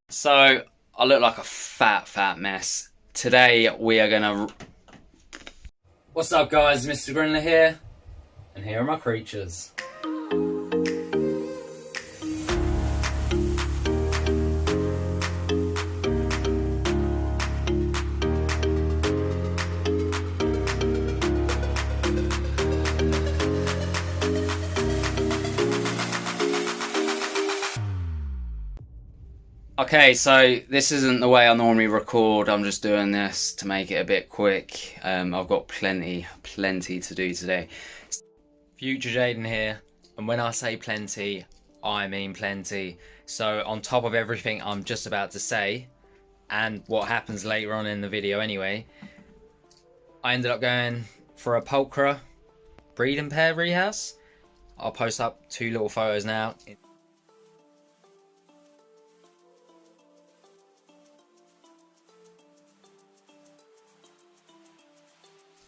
So I look like a fat mess. Today we are gonna. What's up, guys? Mr. Grindler here, and here are my creatures. Okay, so this isn't the way I normally record. I'm just doing this to make it a bit quick. I've got plenty to do today. Future Jaden here, and when I say plenty, I mean plenty. So on top of everything I'm just about to say, and what happens later on in the video anyway, I ended up going for a pulchra breeding pair rehouse. I'll post up 2 little photos now.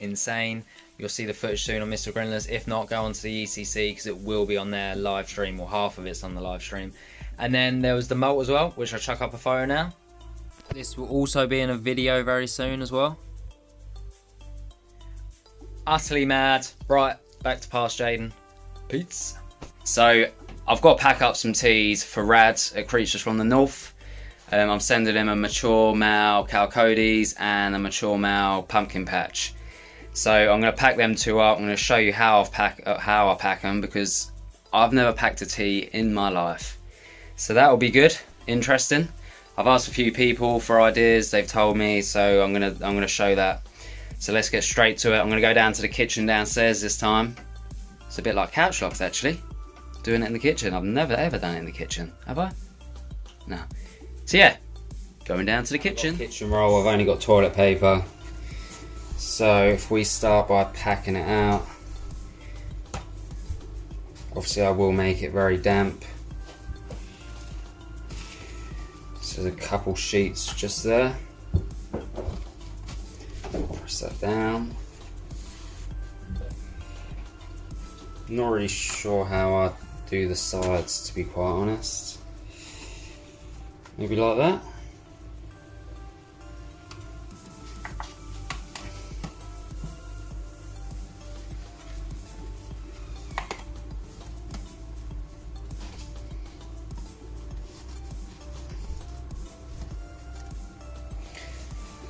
Insane. You'll see the footage soon on Mr. Grindlers. If not, go onto the ECC because it will be on their live stream, or half of it's on the live stream. And then there was the molt as well, which I'll chuck up a photo now. This will also be in a video very soon as well. Utterly mad. Right, back to past Jaden. Peace. So I've got to pack up some teas for Rad at Creatures from the North. I'm sending him a mature male Chalcodes and a mature male pumpkin patch. So I'm going to pack them 2 up. I'm going to show you how I pack them, because I've never packed a tea in my life. So that will be good, interesting. I've asked a few people for ideas. They've told me, so I'm gonna show that. So let's get straight to it. I'm going to go down to the kitchen downstairs this time. It's a bit like couch locks actually. Doing it in the kitchen. I've never ever done it in the kitchen, have I? No. So yeah, going down to the kitchen. Kitchen roll. I've only got toilet paper. So if we start by packing it out, obviously I will make it very damp. So there's a couple sheets just there. Press that down. Not really sure how I do the sides, to be quite honest. Maybe like that.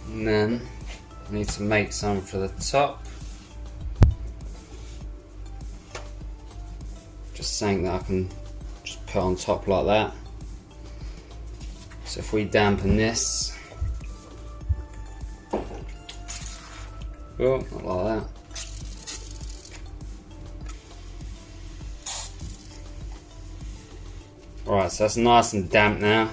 And then I need to make some for the top. Just something that I can just put on top like that. So if we dampen this, oh, not like that. Alright, so that's nice and damp now.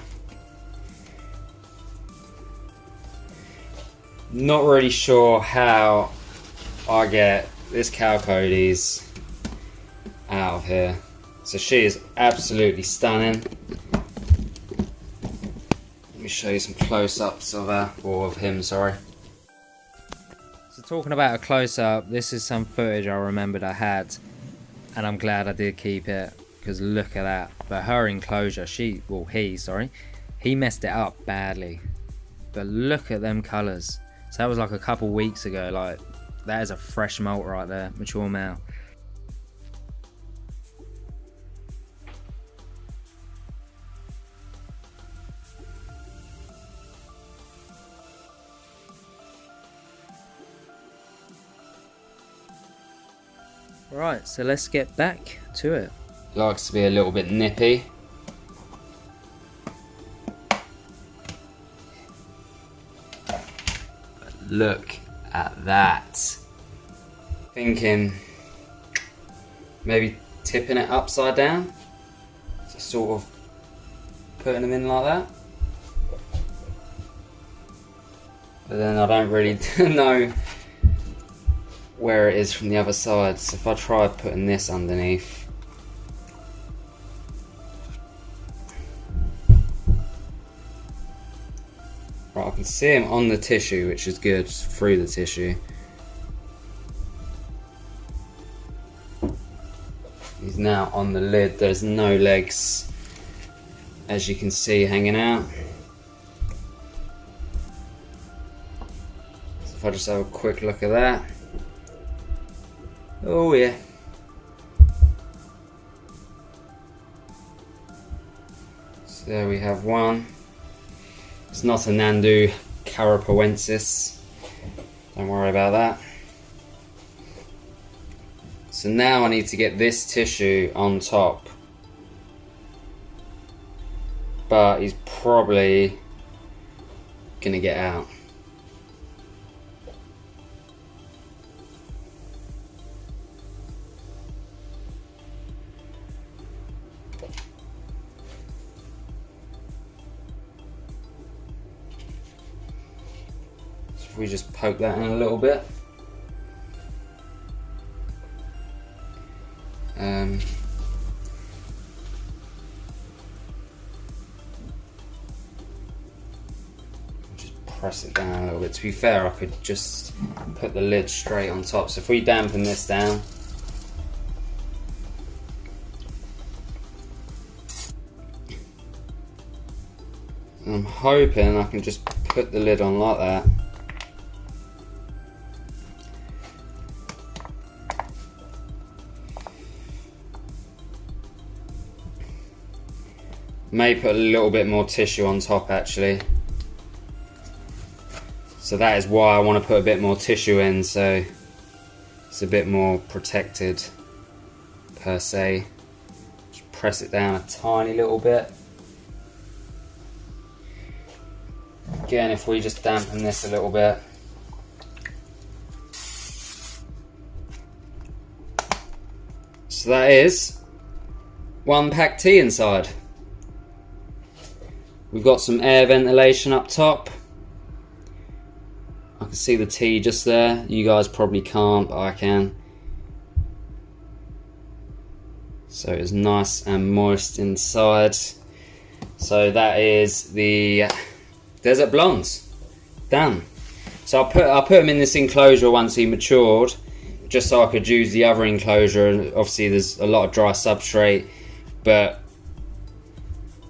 Not really sure how I get this Chalcodes out of here. So she is absolutely stunning. Let me show you some close-ups of her, or of him, sorry. So talking about a close-up, this is some footage I remembered I had, and I'm glad I did keep it, because look at that. But her enclosure, he messed it up badly. But look at them colours. So that was like a couple weeks ago. Like, that is a fresh molt right there, mature male. Right, so let's get back to it. Likes to be a little bit nippy. Look at that. Thinking maybe tipping it upside down. So sort of putting them in like that. But then I don't really know where it is from the other side. So if I try putting this underneath, right, I can see him on the tissue, which is good, through the tissue. He's now on the lid. There's no legs as you can see, hanging out. So if I just have a quick look at that. Oh yeah. So there we have one. It's not a Nandu carapoensis. Don't worry about that. So now I need to get this tissue on top. But he's probably gonna get out. So if we just poke that in a little bit. Just press it down a little bit. To be fair, I could just put the lid straight on top. So if we dampen this down, I'm hoping I can just put the lid on like that. May put a little bit more tissue on top actually. So that is why I want to put a bit more tissue in, so it's a bit more protected per se. Just press it down a tiny little bit. Again, if we just dampen this a little bit. So that is one pack tea inside. We've got some air ventilation up top. I can see the tea just there. You guys probably can't, but I can. So it's nice and moist inside. So that is the Desert Blondes. Done. So I'll put him in this enclosure once he matured, just so I could use the other enclosure. And obviously there's a lot of dry substrate, but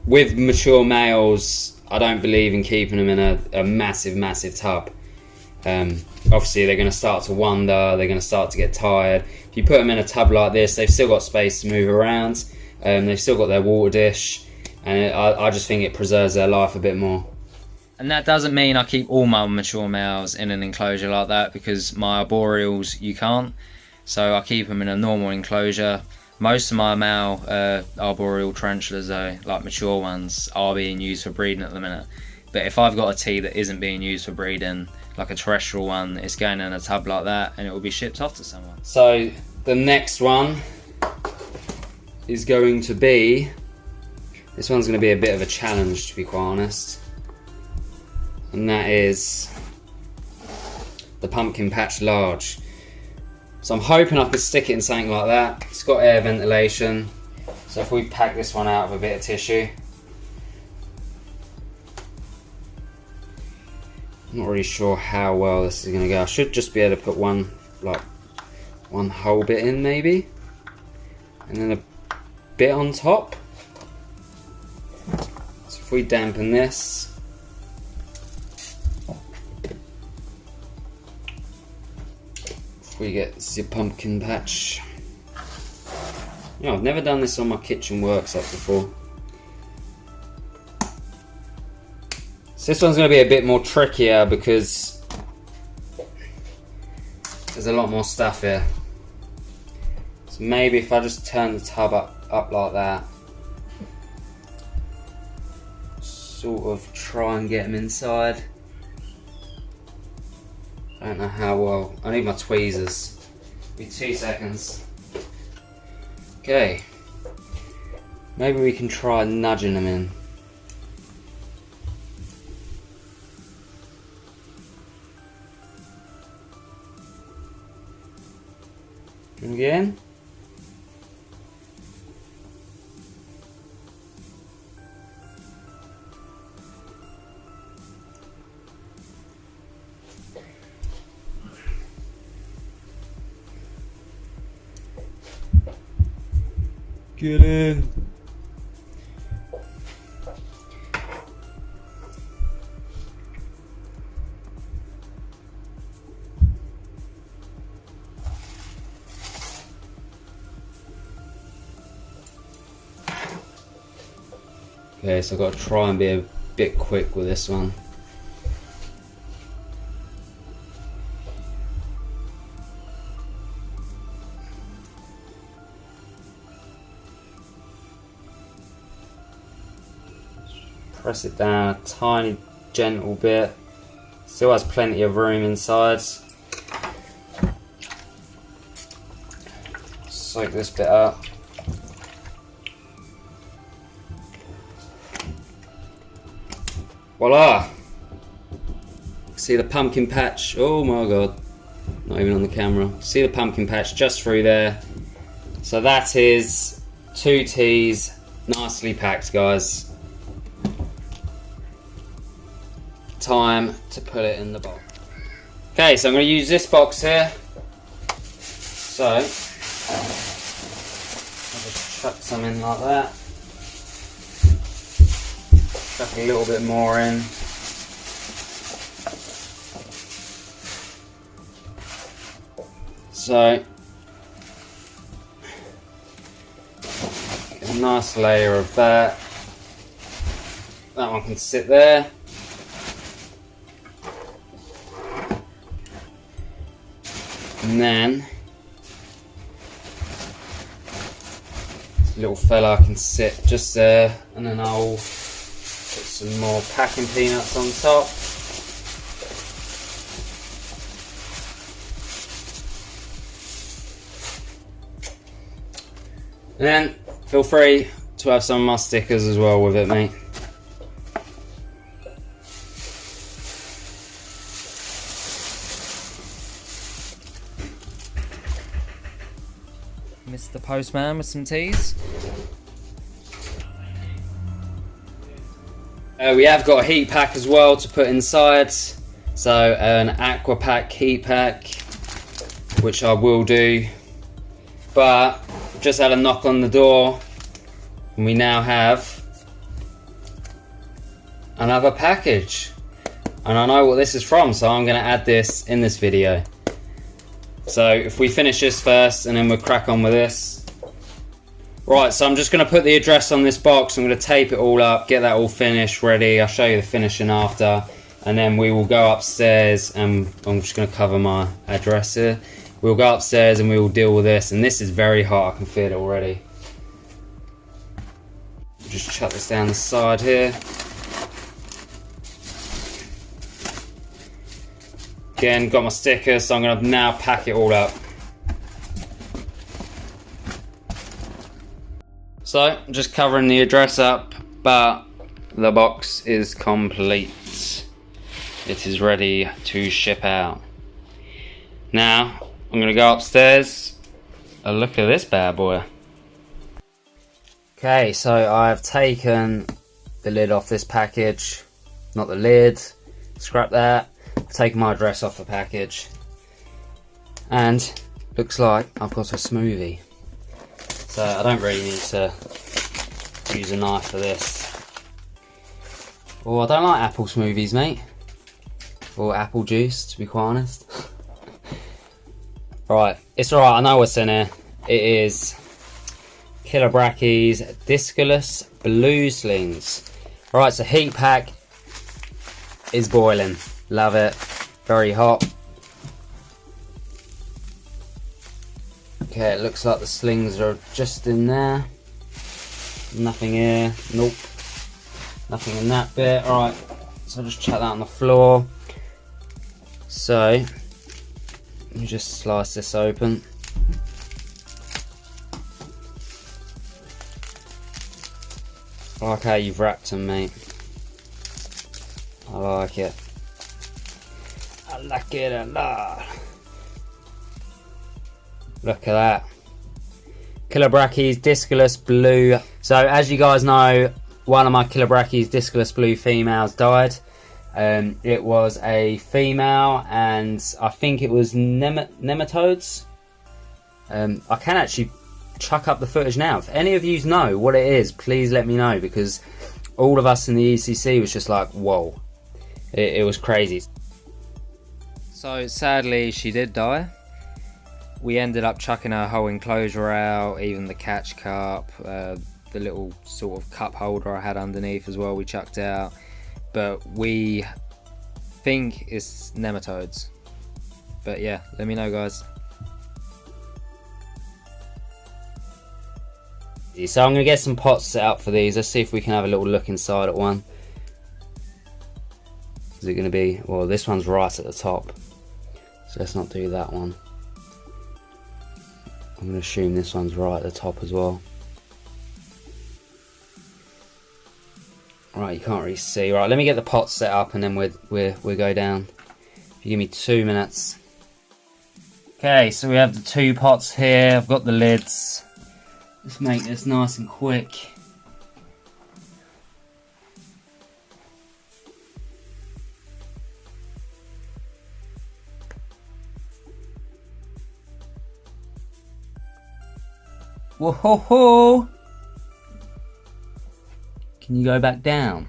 with mature males, I don't believe in keeping them in a massive tub. Obviously they're going to start to wander, they're going to start to get tired. If you put them in a tub like this, they've still got space to move around, they've still got their water dish, and I just think it preserves their life a bit more. And that doesn't mean I keep all my mature males in an enclosure like that, because my arboreals you can't. So I keep them in a normal enclosure. Most of my male arboreal tarantulas though, like mature ones, are being used for breeding at the minute. But if I've got a tea that isn't being used for breeding, like a terrestrial one, it's going in a tub like that and it will be shipped off to someone. So the next one is going to be, this one's going to be a bit of a challenge to be quite honest. And that is the Pumpkin Patch Large. So I'm hoping I could stick it in something like that. It's got air ventilation. So if we pack this one out with a bit of tissue. I'm not really sure how well this is going to go. I should just be able to put one whole bit in maybe. And then a bit on top. So if we dampen this. We get the pumpkin patch. You know, I've never done this on my kitchen worktop before. So this one's going to be a bit more trickier because there's a lot more stuff here. So maybe if I just turn the tub up like that, sort of try and get them inside. I don't know how well. I need my tweezers. Be 2 seconds. Okay. Maybe we can try nudging them in. Again. Get in. Okay, so I've got to try and be a bit quick with this one. Press it down a tiny gentle bit. Still has plenty of room inside. Soak this bit up. Voila! See the pumpkin patch? Oh my god. Not even on the camera. See the pumpkin patch just through there. So that is 2 teas nicely packed, guys. Time to put it in the box. Okay, so I'm going to use this box here. So I'll just chuck some in like that. Chuck a little bit more in. So get a nice layer of that. That one can sit there. And then this little fella can sit just there, and then I'll put some more packing peanuts on top. And then feel free to have some of my stickers as well with it, mate. Mr. Postman with some teas. We have got a heat pack as well to put inside. So an aqua pack heat pack, which I will do. But just had a knock on the door and we now have another package. And I know what this is from, so I'm going to add this in this video. So if we finish this first and then we'll crack on with this. Right, so I'm just going to put the address on this box. I'm going to tape it all up, get that all finished, ready. I'll show you the finishing after. And then we will go upstairs, and I'm just going to cover my address here. We'll go upstairs and we will deal with this. And this is very hot, I can feel it already. Just chuck this down the side here. Again, got my stickers, so I'm going to now pack it all up. So, I'm just covering the address up, but the box is complete. It is ready to ship out. Now, I'm going to go upstairs and look at this bad boy. Okay, so I've taken the lid off this package. Not the lid, scrap that. I've taken my address off the package, and looks like I've got a smoothie. So I don't really need to use a knife for this. Oh, I don't like apple smoothies, mate. Or apple juice, to be quite honest. Right, it's alright, I know what's in here. It is Killer Brackies Disculus Blue Slings. Right, so heat pack is boiling. Love it. Very hot. Okay, it looks like the slings are just in there. Nothing here. Nope. Nothing in that bit. Alright, so I'll just chuck that on the floor. So, let me just slice this open. I like how you've wrapped them, mate. I like it. I like it a lot. Look at that. Killer Brackies Disculus Blue. So as you guys know, one of my Killer Brackies Disculus Blue females died. It was a female, and I think it was nematodes. I can actually chuck up the footage now. If any of you know what it is, please let me know, because all of us in the ECC was just like, whoa. It was crazy. So sadly she did die. We ended up chucking her whole enclosure out, even the catch cup, the little sort of cup holder I had underneath as well, we chucked out. But we think it's nematodes. But yeah, let me know, guys. So I'm going to get some pots set up for these. Let's see if we can have a little look inside at one. Is it going to be... Well, this one's right at the top. So let's not do that one. I'm going to assume this one's right at the top as well. Right, you can't really see. Right, let me get the pots set up and then we'll go down. If you give me 2 minutes. Okay, so we have the 2 pots here. I've got the lids. Let's make this nice and quick. Whoa ho ho! Can you go back down?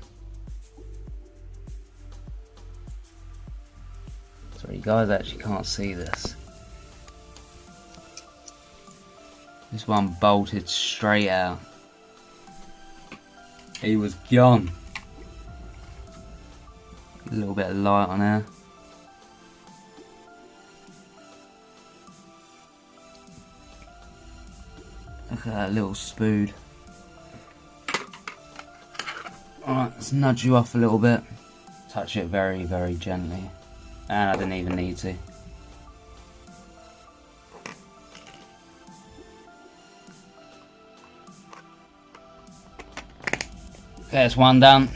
Sorry, you guys actually can't see this. This one bolted straight out. He was gone. A little bit of light on there. Look at that little spood. Alright, let's nudge you off a little bit. Touch it very, very gently. And I didn't even need to. Okay, that's one done.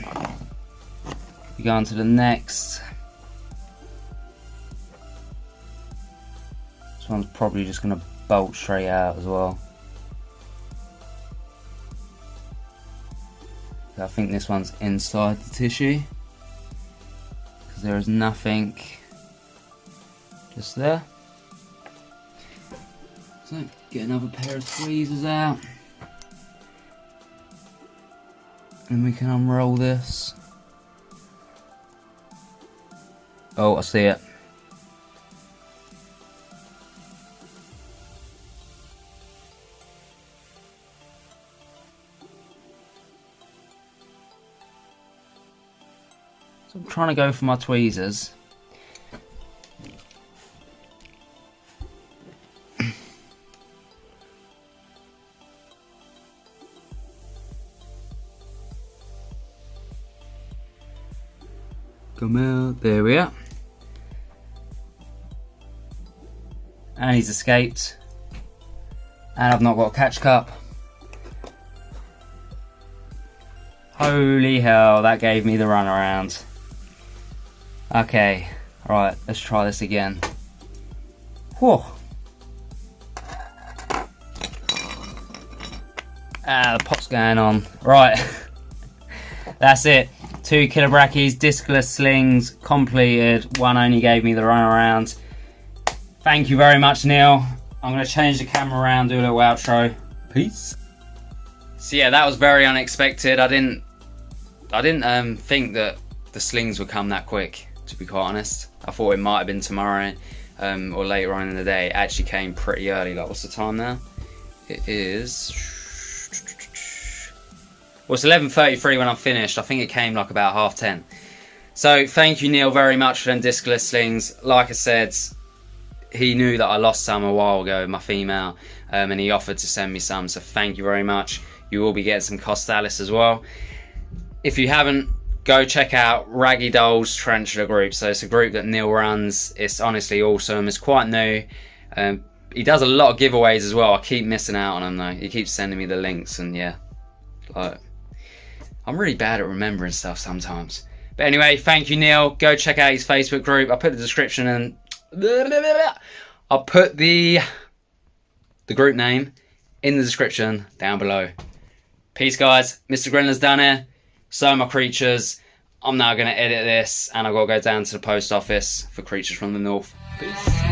We go on to the next. This one's probably just going to bolt straight out as well. I think this one's inside the tissue because there is nothing just there. So get another pair of tweezers out and we can unroll this. Oh, I see it. So I'm trying to go for my tweezers. Come out, there we are. And he's escaped. And I've not got a catch cup. Holy hell, that gave me the runaround. Okay, right, let's try this again. Whew. The pot's going on. Right, that's it. 2 killer brackies, discless slings, completed. One only gave me the runaround. Thank you very much, Neil. I'm going to change the camera around, do a little outro. Peace. So yeah, that was very unexpected. I didn't think that the slings would come that quick, to be quite honest. I thought it might have been tomorrow or later on in the day. It actually came pretty early. Like, what's the time now? It is... Well, it's 11:33 when I'm finished. I think it came like about 10:30. So thank you, Neil, very much for them discless slings. Like I said, he knew that I lost some a while ago, my female, and he offered to send me some. So thank you very much. You will be getting some Costalis as well. If you haven't, go check out Raggy Dolls Tarantula group. So it's a group that Neil runs. It's honestly awesome. It's quite new. He does a lot of giveaways as well. I keep missing out on them though. He keeps sending me the links, and yeah, like, I'm really bad at remembering stuff sometimes. But anyway, thank you, Neil. Go check out his Facebook group. I'll put the description and I'll put the group name in the description down below. Peace, guys. Mr. Grindlers done here. So are my creatures. I'm now going to edit this and I've got to go down to the post office for creatures from the north. Peace.